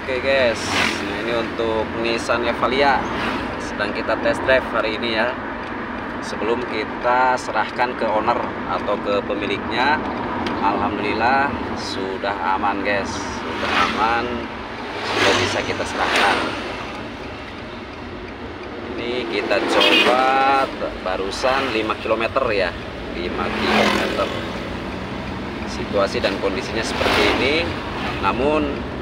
Oke guys, nah ini untuk Nissan Evalia sedang kita test drive hari ini ya. Sebelum kita serahkan ke owner atau ke pemiliknya, alhamdulillah sudah aman guys, sudah aman, sudah bisa kita serahkan. Ini kita coba barusan 5 km ya, 5 km. Situasi dan kondisinya seperti ini, namun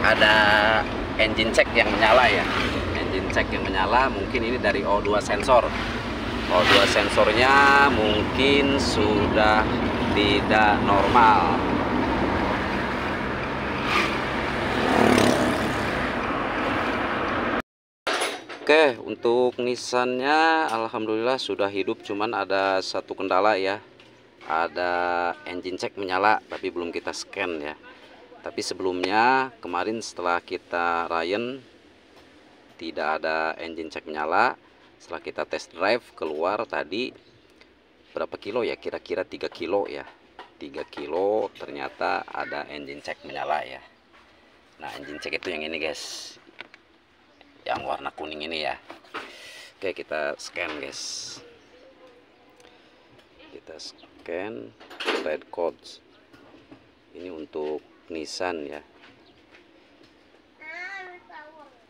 ada engine check yang menyala ya, engine check yang menyala. Mungkin ini dari O2 sensor. O2 sensornya mungkin sudah tidak normal. Oke, untuk Nissannya alhamdulillah sudah hidup, cuman ada satu kendala ya, ada engine check menyala tapi belum kita scan ya. Tapi sebelumnya kemarin setelah kita Ryan tidak ada engine check menyala. Setelah kita test drive keluar tadi berapa kilo ya, kira-kira 3 kilo ya, 3 kilo ternyata ada engine check menyala ya. Nah engine check itu yang ini guys, yang warna kuning ini ya. Oke, kita scan guys, kita scan red codes ini untuk Nissan ya,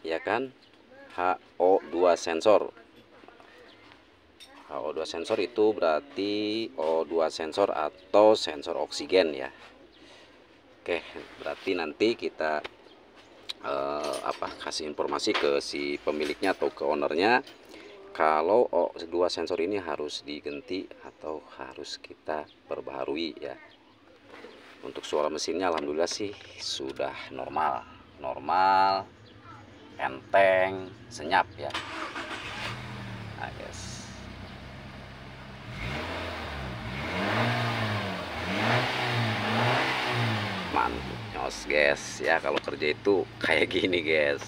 ya kan, HO2 sensor. HO2 sensor itu berarti O2 sensor atau sensor oksigen ya. Oke, berarti nanti kita kasih informasi ke si pemiliknya atau ke ownernya kalau O2 sensor ini harus diganti atau harus kita perbaharui ya. Untuk suara mesinnya alhamdulillah sih sudah normal, enteng, senyap ya. Nah guys, mantap guys ya, kalau kerja itu kayak gini guys.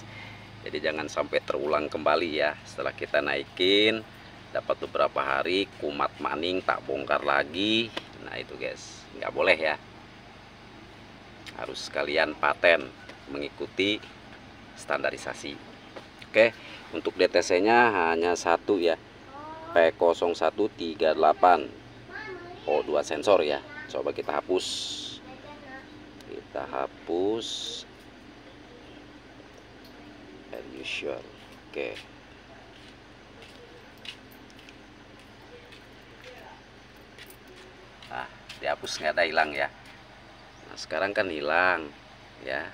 Jadi jangan sampai terulang kembali ya. Setelah kita naikin dapat beberapa hari kumat maning tak bongkar lagi. Nah itu guys, nggak boleh ya, harus sekalian paten mengikuti standarisasi. Oke, untuk DTC nya hanya satu ya, P0138 O2 sensor ya. Coba kita hapus, Are you sure? Oke, nah dihapus, nggak ada hilang ya. Nah, sekarang kan hilang ya,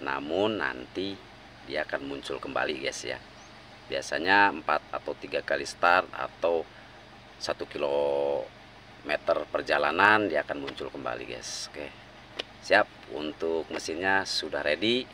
namun nanti dia akan muncul kembali guys ya. Biasanya 4 atau 3 kali start atau 1 kilometer perjalanan dia akan muncul kembali guys. Oke, siap. Untuk mesinnya sudah ready.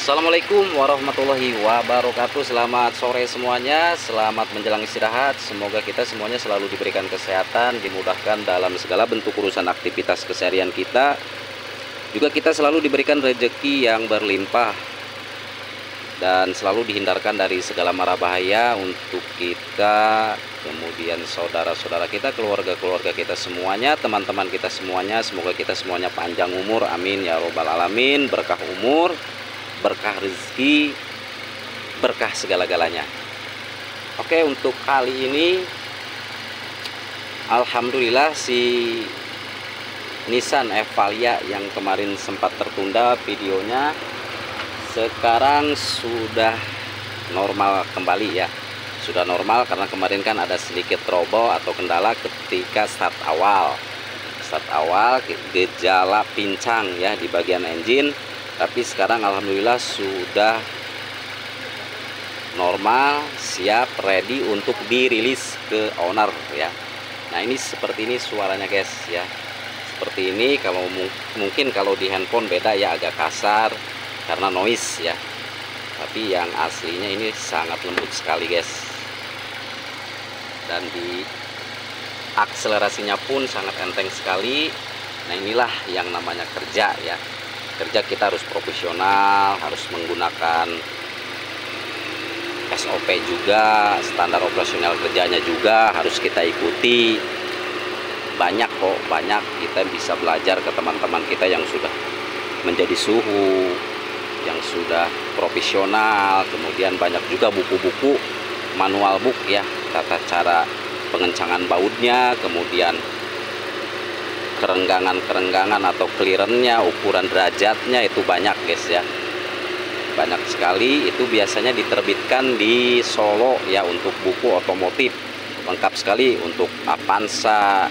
Assalamualaikum warahmatullahi wabarakatuh. Selamat sore semuanya, selamat menjelang istirahat. Semoga kita semuanya selalu diberikan kesehatan, dimudahkan dalam segala bentuk urusan aktivitas keseharian kita. Juga kita selalu diberikan rezeki yang berlimpah dan selalu dihindarkan dari segala mara bahaya untuk kita, kemudian saudara-saudara kita, keluarga-keluarga kita semuanya, teman-teman kita semuanya. Semoga kita semuanya panjang umur, amin ya robbal alamin. Berkah umur, berkah rezeki, berkah segala-galanya. Oke, untuk kali ini alhamdulillah si Nissan Evalia yang kemarin sempat tertunda videonya sekarang sudah normal kembali ya. Sudah normal karena kemarin kan ada sedikit trouble atau kendala ketika start awal gejala pincang ya di bagian engine. Tapi sekarang alhamdulillah sudah normal, siap, ready untuk dirilis ke owner ya. Nah ini seperti ini suaranya guys ya. Seperti ini, kalau mungkin kalau di handphone beda ya, agak kasar karena noise ya. Tapi yang aslinya ini sangat lembut sekali guys. Dan di akselerasinya pun sangat enteng sekali. Nah inilah yang namanya kerja ya. Kerja kita harus profesional, harus menggunakan SOP juga, standar operasional kerjanya juga harus kita ikuti. banyak kok, banyak kita bisa belajar ke teman-teman kita yang sudah menjadi suhu, yang sudah profesional. Kemudian banyak juga buku-buku manual book ya, tata cara pengencangan bautnya, kemudian kerenggangan atau clearance-nya, ukuran derajatnya, itu banyak guys ya, banyak sekali. Itu biasanya diterbitkan di Solo ya untuk buku otomotif, lengkap sekali. Untuk Avanza,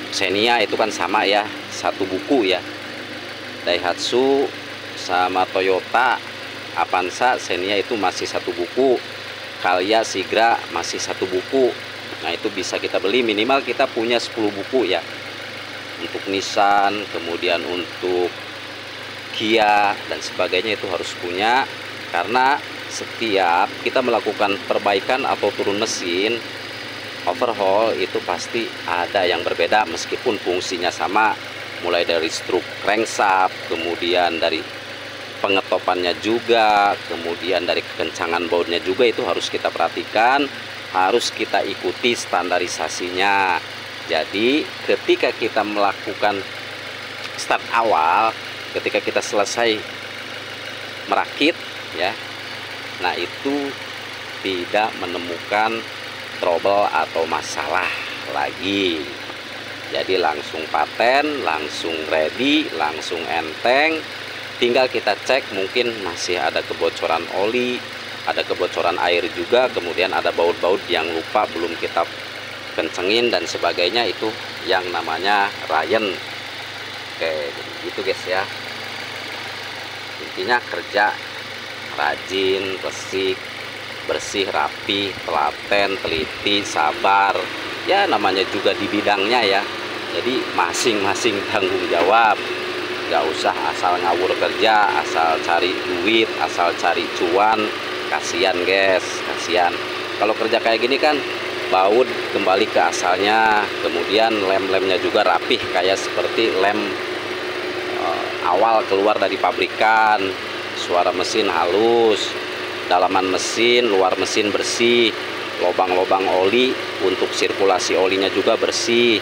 Xenia itu kan sama ya, satu buku ya. Daihatsu sama Toyota, Avanza, Xenia itu masih satu buku. Calya, Sigra masih satu buku. Nah itu bisa kita beli, minimal kita punya 10 buku ya. Untuk Nissan, kemudian untuk Kia dan sebagainya itu harus punya, karena setiap kita melakukan perbaikan atau turun mesin, overhaul, itu pasti ada yang berbeda meskipun fungsinya sama, mulai dari struk crankshaft, kemudian dari pengetopannya juga, kemudian dari kekencangan bautnya juga, itu harus kita perhatikan, harus kita ikuti standarisasinya. Jadi ketika kita melakukan start awal, ketika kita selesai merakit ya, nah itu tidak menemukan trouble atau masalah lagi. Jadi langsung paten, langsung ready, langsung enteng. Tinggal kita cek, mungkin masih ada kebocoran oli, ada kebocoran air juga, kemudian ada baut-baut yang lupa belum kita kencengin dan sebagainya, itu yang namanya Ryan. Oke, gitu guys ya. Intinya kerja rajin, resik, bersih, rapi, telaten, teliti, sabar. Ya namanya juga di bidangnya ya. Jadi masing-masing tanggung jawab. Gak usah asal ngawur kerja, asal cari duit, asal cari cuan. Kasihan guys, kasihan. Kalau kerja kayak gini kan baut kembali ke asalnya, kemudian lem-lemnya juga rapih kayak seperti lem awal keluar dari pabrikan. Suara mesin halus, dalaman mesin, luar mesin bersih, lubang-lubang oli untuk sirkulasi olinya juga bersih,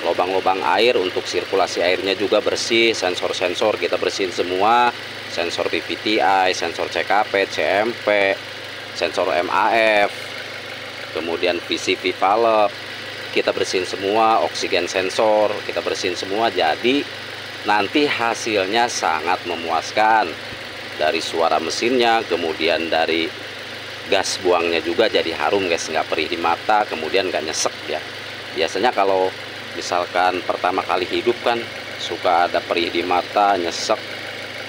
lubang-lubang air untuk sirkulasi airnya juga bersih. Sensor-sensor kita bersihin semua, sensor PVTi, sensor CKP, CMP, sensor MAF, kemudian VCV valve kita bersihin semua, oksigen sensor kita bersihin semua. Jadi nanti hasilnya sangat memuaskan, dari suara mesinnya, kemudian dari gas buangnya juga jadi harum guys, nggak perih di mata, kemudian nggak nyesek ya. Biasanya kalau misalkan pertama kali hidup kan suka ada perih di mata, nyesek,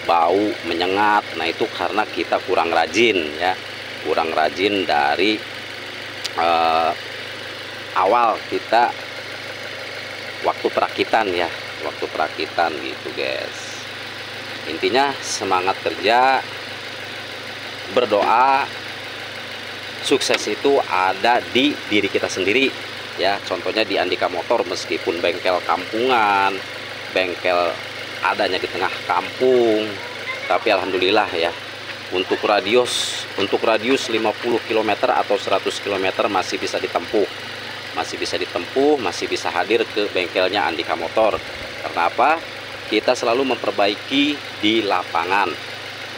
bau, menyengat. Nah itu karena kita kurang rajin ya, kurang rajin dari awal kita waktu perakitan ya, waktu perakitan gitu guys. Intinya semangat kerja, berdoa, sukses itu ada di diri kita sendiri ya. Contohnya di Andika Motor, meskipun bengkel kampungan, bengkel adanya di tengah kampung, tapi alhamdulillah ya, untuk radius 50 km atau 100 km masih bisa ditempuh, masih bisa hadir ke bengkelnya Andika Motor. Karena apa? Kita selalu memperbaiki di lapangan,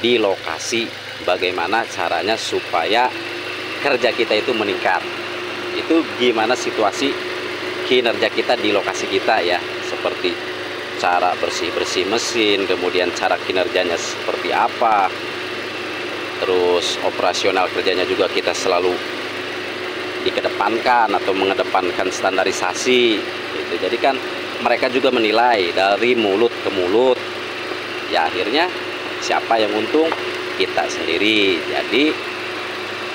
di lokasi, bagaimana caranya supaya kerja kita itu meningkat. Itu gimana situasi kinerja kita di lokasi kita ya, seperti cara bersih-bersih mesin, kemudian cara kinerjanya seperti apa, terus operasional kerjanya juga kita selalu dikedepankan atau mengedepankan standarisasi gitu. Jadi kan mereka juga menilai dari mulut ke mulut ya, akhirnya siapa yang untung? Kita sendiri. Jadi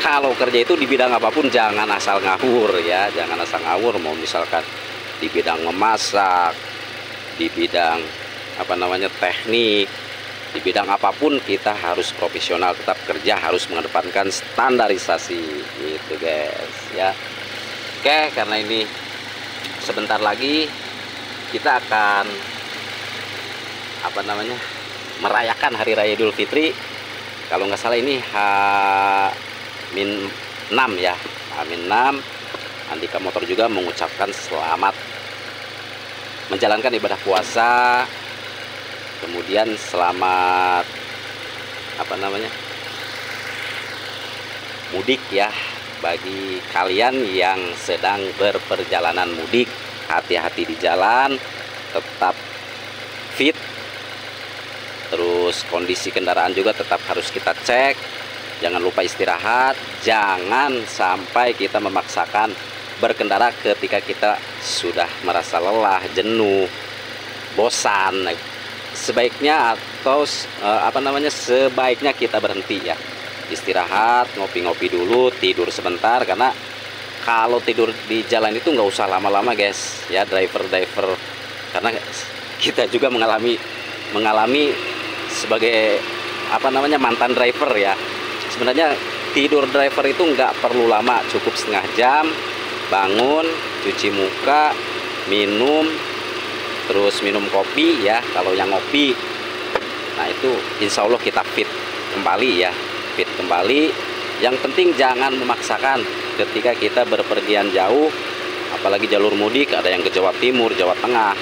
kalau kerja itu di bidang apapun jangan asal ngawur ya, jangan asal ngawur. Mau misalkan di bidang memasak, di bidang teknik, di bidang apapun kita harus profesional, tetap kerja, harus mengedepankan standarisasi gitu guys ya. Oke, karena ini sebentar lagi kita akan merayakan hari raya Idul Fitri. Kalau nggak salah ini H-6 ya, H-6. Andika Motor juga mengucapkan selamat menjalankan ibadah puasa. Kemudian selamat mudik ya, bagi kalian yang sedang berperjalanan mudik. Hati-hati di jalan, tetap fit, terus kondisi kendaraan juga tetap harus kita cek. Jangan lupa istirahat, jangan sampai kita memaksakan berkendara ketika kita sudah merasa lelah, jenuh, bosan. Sebaiknya sebaiknya kita berhenti ya, istirahat, ngopi-ngopi dulu, tidur sebentar. Karena kalau tidur di jalan itu nggak usah lama-lama guys ya, driver, karena kita juga mengalami sebagai mantan driver ya. Sebenarnya tidur driver itu nggak perlu lama, cukup setengah jam. Bangun, cuci muka, minum, terus minum kopi ya kalau yang ngopi. Nah itu insya Allah kita fit kembali ya, fit kembali. Yang penting jangan memaksakan ketika kita berpergian jauh, apalagi jalur mudik. Ada yang ke Jawa Timur, Jawa Tengah,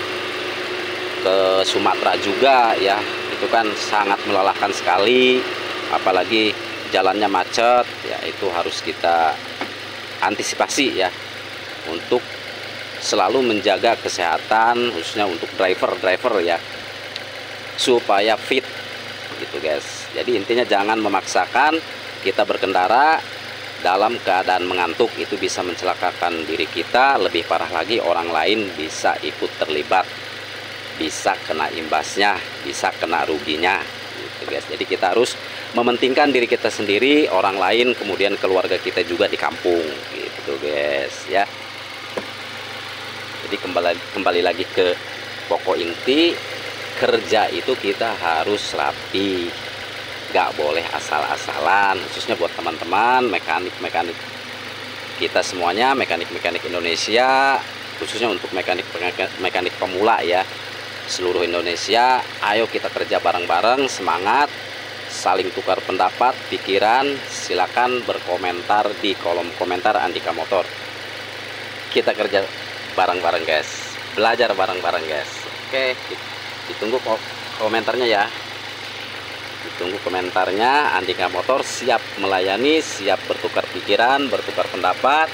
ke Sumatera juga ya, itu kan sangat melelahkan sekali, apalagi jalannya macet ya. Itu harus kita antisipasi ya, untuk selalu menjaga kesehatan, khususnya untuk driver ya, supaya fit gitu guys. Jadi intinya jangan memaksakan kita berkendara dalam keadaan mengantuk, itu bisa mencelakakan diri kita. Lebih parah lagi, orang lain bisa ikut terlibat, bisa kena imbasnya, bisa kena ruginya gitu guys. Jadi kita harus mementingkan diri kita sendiri, orang lain, kemudian keluarga kita juga di kampung gitu guys ya. Jadi kembali lagi ke pokok inti, kerja itu kita harus rapi, gak boleh asal-asalan. Khususnya buat teman-teman mekanik kita semuanya, mekanik Indonesia, khususnya untuk mekanik pemula ya, seluruh Indonesia. Ayo kita kerja bareng-bareng, semangat, saling tukar pendapat, pikiran. Silakan berkomentar di kolom komentar Andika Motor. Kita kerja bareng-bareng guys, belajar bareng-bareng guys. Oke, ditunggu komentarnya ya, ditunggu komentarnya. Andika Motor siap melayani, siap bertukar pikiran, bertukar pendapat.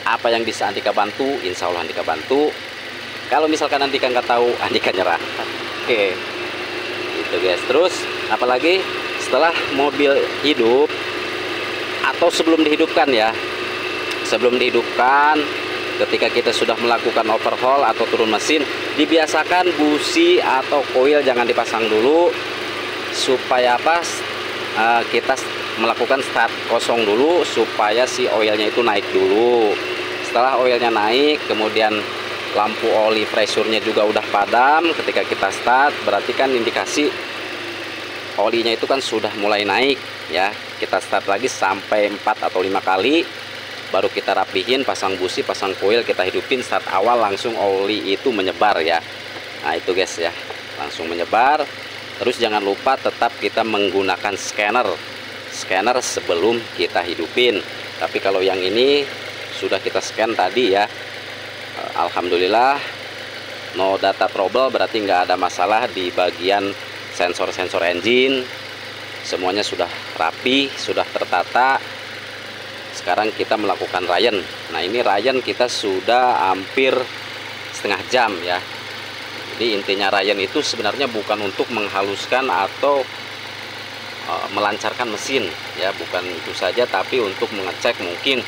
Apa yang bisa Andika bantu, insya Allah Andika bantu. Kalau misalkan Andika nggak tahu, Andika nyerah. Oke, gitu guys. Terus apalagi setelah mobil hidup atau sebelum dihidupkan ya, sebelum dihidupkan, ketika kita sudah melakukan overhaul atau turun mesin, dibiasakan busi atau koil jangan dipasang dulu, supaya apa? Kita melakukan start kosong dulu, supaya si oilnya itu naik dulu. Setelah oilnya naik, kemudian lampu oli pressure-nya juga udah padam. Ketika kita start, berarti kan indikasi olinya itu kan sudah mulai naik ya. Kita start lagi sampai 4 atau 5 kali, baru kita rapihin, pasang busi, pasang koil, kita hidupin. Start awal langsung oli itu menyebar ya. Nah itu guys ya, langsung menyebar. Terus jangan lupa tetap kita menggunakan scanner sebelum kita hidupin. Tapi kalau yang ini sudah kita scan tadi ya, alhamdulillah no data trouble, berarti nggak ada masalah di bagian sensor engine. Semuanya sudah rapi, sudah tertata. Sekarang kita melakukan Ryan. Nah ini Ryan kita sudah hampir setengah jam ya. Jadi intinya Ryan itu sebenarnya bukan untuk menghaluskan atau melancarkan mesin ya, bukan itu saja, tapi untuk mengecek mungkin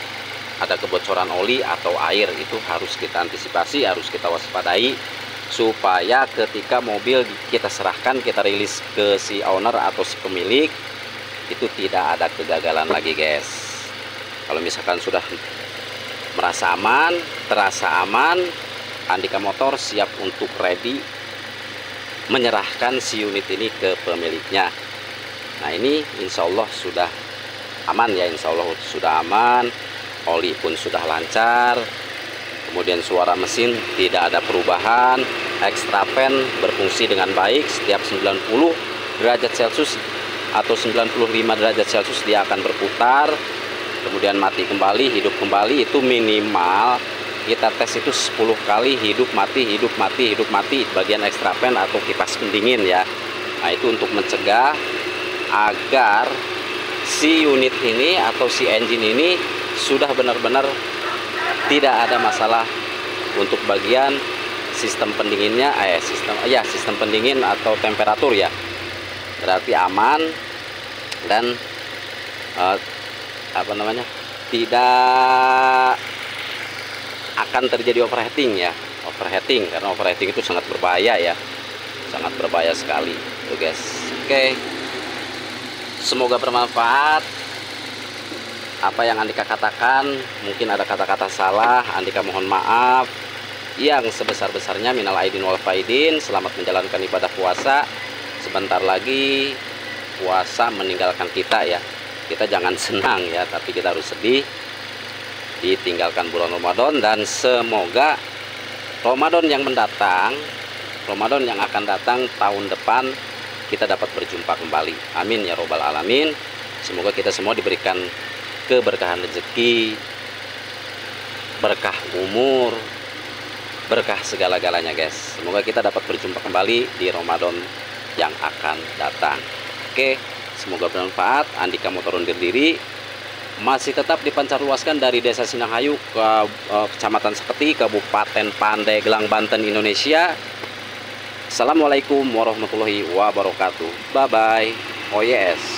ada kebocoran oli atau air. Itu harus kita antisipasi, harus kita waspadai, supaya ketika mobil kita serahkan, kita rilis ke si owner atau si pemilik, itu tidak ada kegagalan lagi guys. Kalau misalkan sudah merasa aman, terasa aman, Andika Motor siap untuk ready menyerahkan si unit ini ke pemiliknya. Nah ini insya Allah sudah aman ya, insya Allah sudah aman. Oli pun sudah lancar, kemudian suara mesin tidak ada perubahan, extra fan berfungsi dengan baik. Setiap 90 derajat Celcius atau 95 derajat Celcius dia akan berputar, kemudian mati kembali, hidup kembali. Itu minimal kita tes itu 10 kali hidup mati hidup mati hidup mati bagian extra fan atau kipas pendingin ya. Nah itu untuk mencegah agar si unit ini atau si engine ini sudah benar-benar tidak ada masalah untuk bagian sistem pendinginnya, sistem pendingin atau temperatur ya. Berarti aman dan tidak akan terjadi overheating ya. Karena overheating itu sangat berbahaya ya, sangat berbahaya sekali tuh guys. Oke, semoga bermanfaat apa yang Andika katakan. Mungkin ada kata-kata salah, Andika mohon maaf yang sebesar-besarnya. Minal aidin wal faidin. Selamat menjalankan ibadah puasa. Sebentar lagi puasa meninggalkan kita ya. Kita jangan senang ya, tapi kita harus sedih ditinggalkan bulan Ramadan. Dan semoga Ramadan yang mendatang, Ramadan yang akan datang tahun depan, kita dapat berjumpa kembali. Amin ya robbal alamin. Semoga kita semua diberikan keberkahan rezeki, berkah umur, berkah segala-galanya guys. Semoga kita dapat berjumpa kembali di Ramadan yang akan datang. Oke, semoga bermanfaat. Andika Motor undur diri. Masih tetap dipancarluaskan dari Desa Sinanghayu ke Kecamatan Seketi, Kabupaten Pandeglang, Banten, Indonesia. Assalamualaikum warahmatullahi wabarakatuh. Bye bye. Oh yes.